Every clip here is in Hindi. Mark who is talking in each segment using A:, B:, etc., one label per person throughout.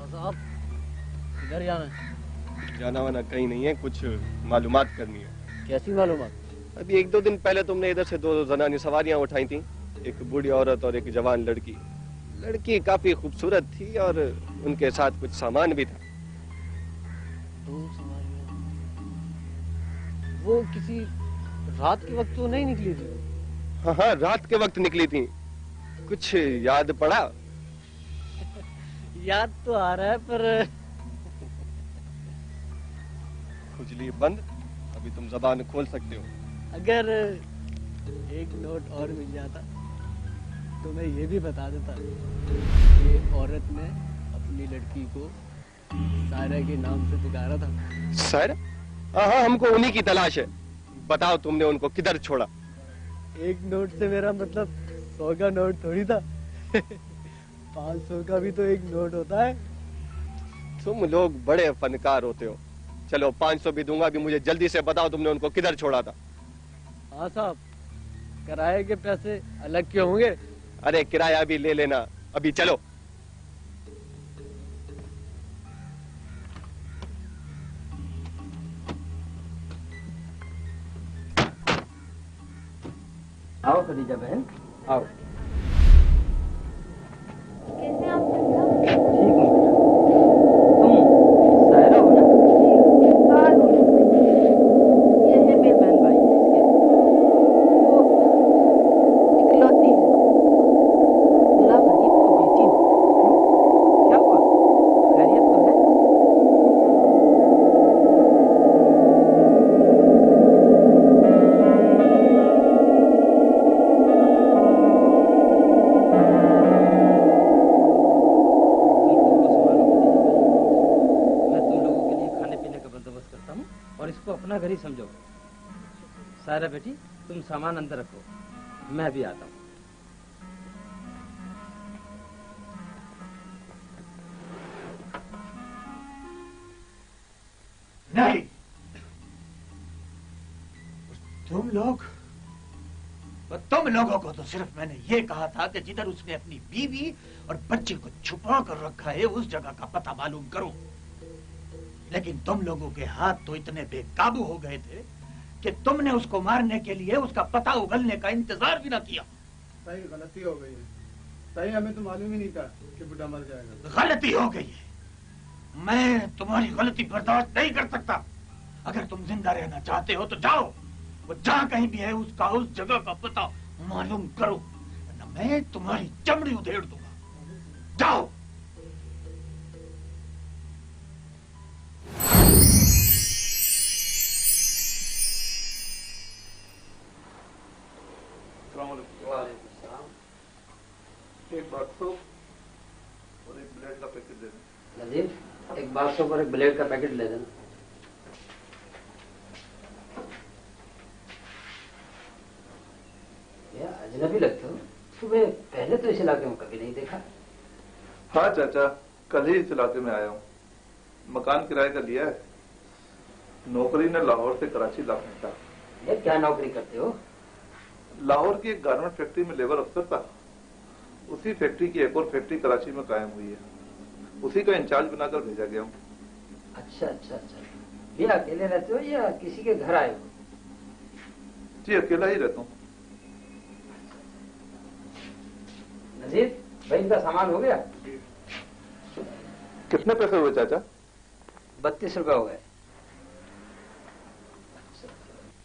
A: साहब, किधर जाना है?
B: जाना वाना कहीं नहीं है, कुछ मालूमात करनी है।
A: कैसी मालूमात?
B: अभी 1-2 दिन पहले तुमने इधर से 2 जनानी सवारियां उठाई थी, एक बूढ़ी औरत और एक जवान लड़की। लड़की काफी खूबसूरत थी और उनके साथ कुछ सामान भी था।
A: 2 सवारियां? वो किसी रात के वक्त तो नहीं निकली थी?
B: हाँ हाँ, रात के वक्त निकली थी। कुछ याद पड़ा?
A: याद तो आ रहा है पर
B: खुजली बंद, अभी तुम जबान खोल सकते हो।
A: अगर एक नोट और मिल जाता तो मैं ये भी बता देता कि औरत ने अपनी लड़की को सायरा के नाम से पुकारा था।
B: सायरा? हाँ हाँ, हमको उन्हीं की तलाश है। बताओ तुमने उनको किधर छोड़ा?
A: एक नोट से मेरा मतलब 100 का नोट थोड़ी था। 500 का भी तो एक नोट होता है।
B: तुम लोग बड़े फनकार होते हो। चलो 500 भी दूंगा, भी मुझे जल्दी से बताओ तुमने उनको किधर छोड़ा था।
A: हाँ साहब, किराए के पैसे अलग क्यों होंगे?
B: अरे किराया भी ले लेना, अभी चलो।
A: आओ खदीजा बहन, आओ।
C: कैसे आप चंदा?
A: ठीक हूँ बेटा। तुम सायरा हो ना?
C: हाँ, ये है मेरे बहन भाई इसके। वो इकलौती है। अल्लाह गरीब को बेटी दे।
A: क्यों? क्या हुआ? खैरियत तो है? अपना घर ही समझो। सायरा बेटी, तुम सामान अंदर रखो, मैं भी आता हूँ।
D: नहीं, तुम लोगों को तो सिर्फ मैंने ये कहा था कि जिधर उसने अपनी बीवी और बच्चे को छुपा कर रखा है उस जगह का पता मालूम करो। लेकिन तुम लोगों के हाथ तो इतने बेकाबू हो गए थे कि तुमने उसको मारने के लिए उसका पता उगलने का इंतजार भी ना किया।
E: सही गलती हो गई है। सही, हमें तो मालूम ही नहीं था कि बुढ़ा मर जाएगा।
D: गलती हो गई है। मैं तुम्हारी गलती बर्दाश्त नहीं कर सकता। अगर तुम जिंदा रहना चाहते हो तो जाओ, वो जहाँ कहीं भी है उसका उस जगह का पता मालूम करो, वरना मैं तुम्हारी चमड़ी उधेड़ दूंगा। जाओ।
E: एक बाक्सो और एक ब्लेड का पैकेट दे देना।
A: नजीर, एक बाक्सो पर एक ब्लेड का पैकेट ले देना। क्या अजनबी लगते हो? सुबह पहले तो इस इलाके में कभी नहीं देखा।
E: हाँ चाचा, कल ही इस इलाके में आया हूँ। मकान किराए का लिया है। नौकरी ने लाहौर से कराची ला भेजा।
A: ये क्या नौकरी करते हो?
E: लाहौर की एक गारमेंट फैक्ट्री में लेबर अफसर था। उसी फैक्ट्री की एक और फैक्ट्री कराची में कायम हुई है, उसी का इंचार्ज बनाकर भेजा गया हूँ।
A: अच्छा अच्छा अच्छा। ये अकेले रहते हो या किसी के घर आए हो?
E: जी अकेला ही रहता हूँ।
A: नजीर भाई, इनका सामान हो गया?
E: कितने पैसे हुए चाचा?
A: 32 रुपए हो गए।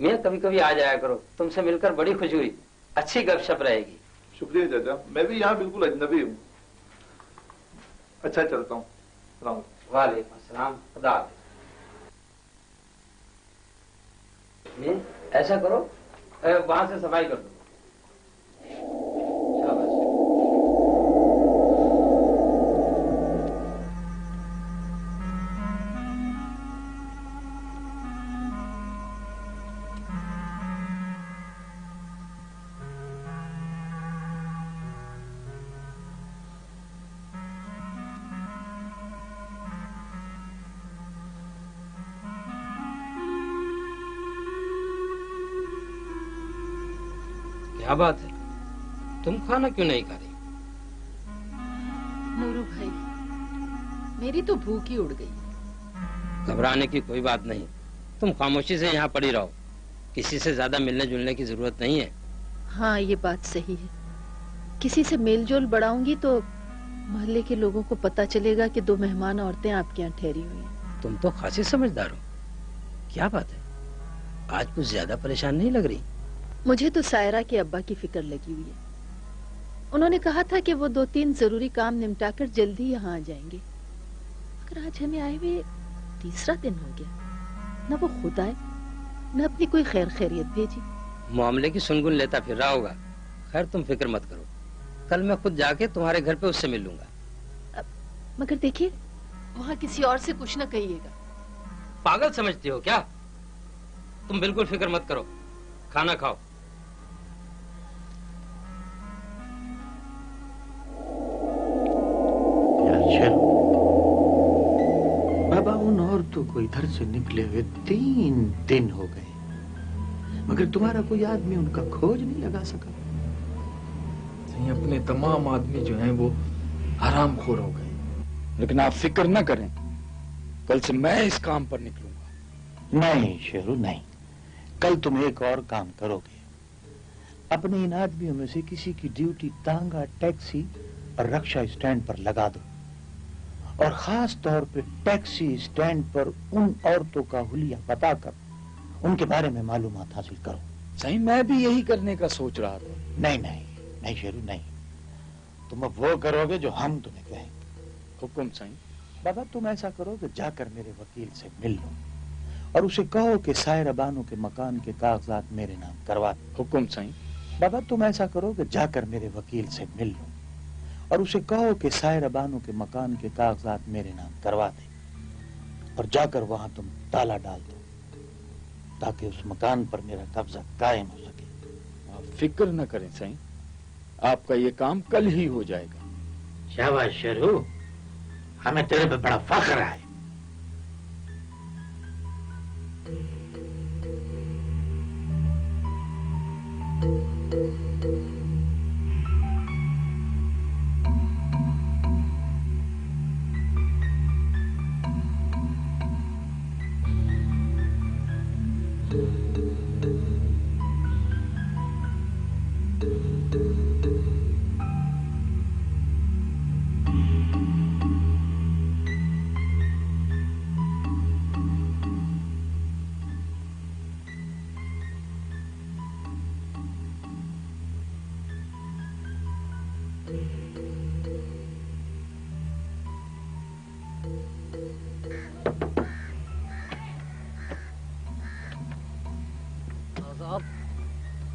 A: मैं कभी कभी आ जाया करो, तुमसे मिलकर बड़ी खुशी हुई। अच्छी गपशप रहेगी।
E: शुक्रिया चाचा, मैं भी यहाँ बिल्कुल अजनबी हूँ। अच्छा चलता हूँ।
A: वालेकुम अस्सलाम, खुदा हाफिज। मैं ऐसा करो, वहां से सफाई कर दो। शाबाश।
F: क्या बात है, तुम खाना क्यों नहीं खा रही?
C: नूरू भाई, मेरी तो भूख ही उड़ गई।
F: घबराने की कोई बात नहीं, तुम खामोशी से यहाँ पड़ी रहो। किसी से ज्यादा मिलने जुलने की जरूरत नहीं है।
C: हाँ, ये बात सही है। किसी से मेलजोल बढ़ाऊंगी तो मोहल्ले के लोगों को पता चलेगा कि 2 मेहमान औरतें आपके यहाँ ठहरी हुई हैं।
F: तुम तो खासी समझदार हो। क्या बात है, आज कुछ ज्यादा परेशान नहीं लग रही?
C: मुझे तो सायरा के अब्बा की फिक्र लगी हुई है। उन्होंने कहा था कि वो 2-3 जरूरी काम निपटाकर जल्दी यहाँ आ जाएंगे, मगर आज हमें आए हुए 3रा दिन हो गया। न वो खुद आए, न अपनी कोई खैर खैरियत भेजी।
F: मामले की सुनगुन लेता फिर रहा होगा। खैर तुम फिक्र मत करो, कल मैं खुद जाके तुम्हारे घर पे उससे मिल लूंगा।
C: मगर देखिए, वहाँ किसी और से कुछ न कहिएगा।
F: पागल समझती हो क्या? तुम बिल्कुल फिक्र मत करो, खाना खाओ।
D: बाबा, उन औरतों को इधर से निकले हुए 3 दिन हो गए, मगर तुम्हारा कोई आदमी उनका खोज नहीं लगा सका।
G: अपने तमाम आदमी जो हैं वो हरामखोर हो गए। लेकिन आप फिक्र न करें, कल से मैं इस काम पर निकलूंगा।
D: नहीं शेरू, नहीं। कल तुम एक और काम करोगे। अपने इन आदमियों में से किसी की ड्यूटी तांगा, टैक्सी और रक्षा स्टैंड पर लगा दो, और खास तौर पे टैक्सी स्टैंड पर उन औरतों का हुलिया बताकर उनके बारे में मालूमात हासिल करो।
G: सही, मैं भी यही करने का सोच रहा था।
D: नहीं नहीं नहीं शेरू, नहीं। तुम अब वो करोगे जो हम तुम्हें कहेंगे।
G: हुक्म सही।
D: बाबा, तुम ऐसा करो कि जाकर मेरे वकील से मिल लो और उसे कहो कि सायरा बानो के मकान के कागजात मेरे नाम करवा दे।
G: हुक्म सही।
D: बाबा, तुम ऐसा करो कि जाकर मेरे वकील से मिल लो और उसे कहो कि सायरा बानो के मकान के कागजात मेरे नाम करवा दे, और जाकर वहां तुम ताला डाल दो ताकि उस मकान पर मेरा कब्जा कायम हो सके।
G: आप फिक्र न करें सही, आपका ये काम कल ही हो जाएगा।
D: शाबाश शेरू, हमें तेरे पे बड़ा फख्र है।
A: साहब,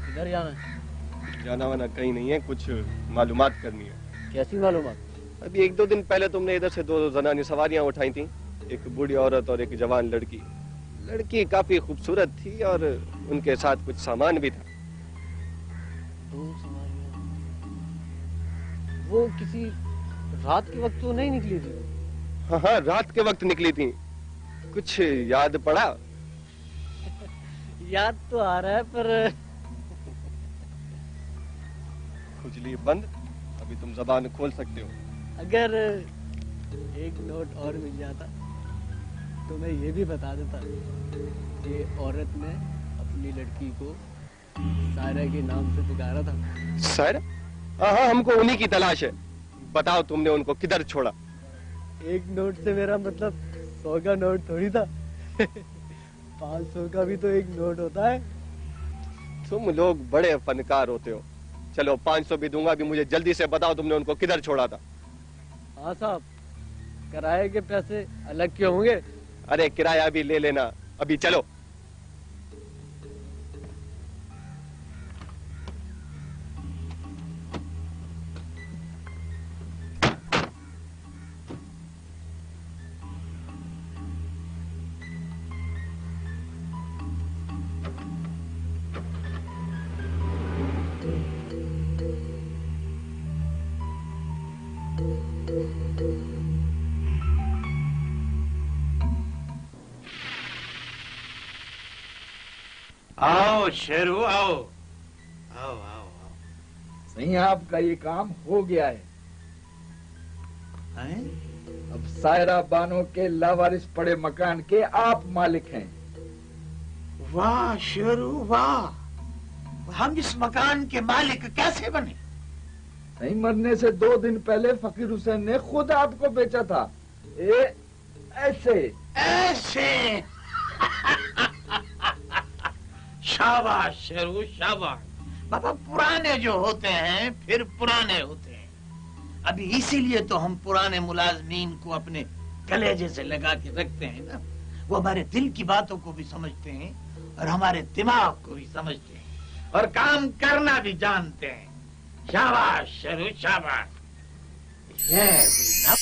A: किधर जाना है?
B: जाना वाना कहीं नहीं है, कुछ मालूमात करनी है।
A: कैसी मालूमात?
B: अभी 1-2 दिन पहले तुमने इधर से 2 जनानी सवारियां उठाई थी, एक बूढ़ी औरत और एक जवान लड़की। लड़की काफी खूबसूरत थी और उनके साथ कुछ सामान भी था।
A: 2 सवारियां? वो किसी रात के वक्त तो नहीं निकली थी?
B: हाँ हाँ, रात के वक्त निकली थी। कुछ याद पड़ा?
A: याद तो आ रहा है, पर
B: खुजली बंद। अभी तुम जबान खोल सकते हो।
A: अगर एक नोट और मिल जाता तो मैं ये भी बता देता कि औरत ने अपनी लड़की को सायरा के नाम से पुकारा था।
B: सायरा? हाँ हाँ, हमको उन्हीं की तलाश है। बताओ तुमने उनको किधर छोड़ा?
A: एक नोट से मेरा मतलब 100 का नोट थोड़ी था। 500 का भी तो एक नोट होता है।
B: तुम लोग बड़े फनकार होते हो। चलो 500 भी दूंगा, भी मुझे जल्दी से बताओ तुमने उनको किधर छोड़ा था।
A: हाँ साहब, किराए के पैसे अलग क्यों होंगे?
B: अरे किराया भी ले लेना, अभी चलो।
D: आओ शेरू, आओ आओ आओ।
G: सही आपका ये काम हो गया है।
D: हैं?
G: अब सायरा बानो के लावारिस पड़े मकान के आप मालिक हैं।
D: वाह शेरू वाह, हम इस मकान के मालिक कैसे बने?
G: नहीं, मरने से 2 दिन पहले फकीर हुसैन ने खुद आपको बेचा था। ऐसे
D: ऐसे शाबाश शेरू शाबाश। बाबा पुराने जो होते हैं फिर पुराने होते हैं। अभी इसीलिए तो हम पुराने मुलाजमीन को अपने कलेजे से लगा के रखते हैं ना। वो हमारे दिल की बातों को भी समझते हैं और हमारे दिमाग को भी समझते हैं और काम करना भी जानते हैं। शाबाश शेरू शाबाश। ये हुई ना।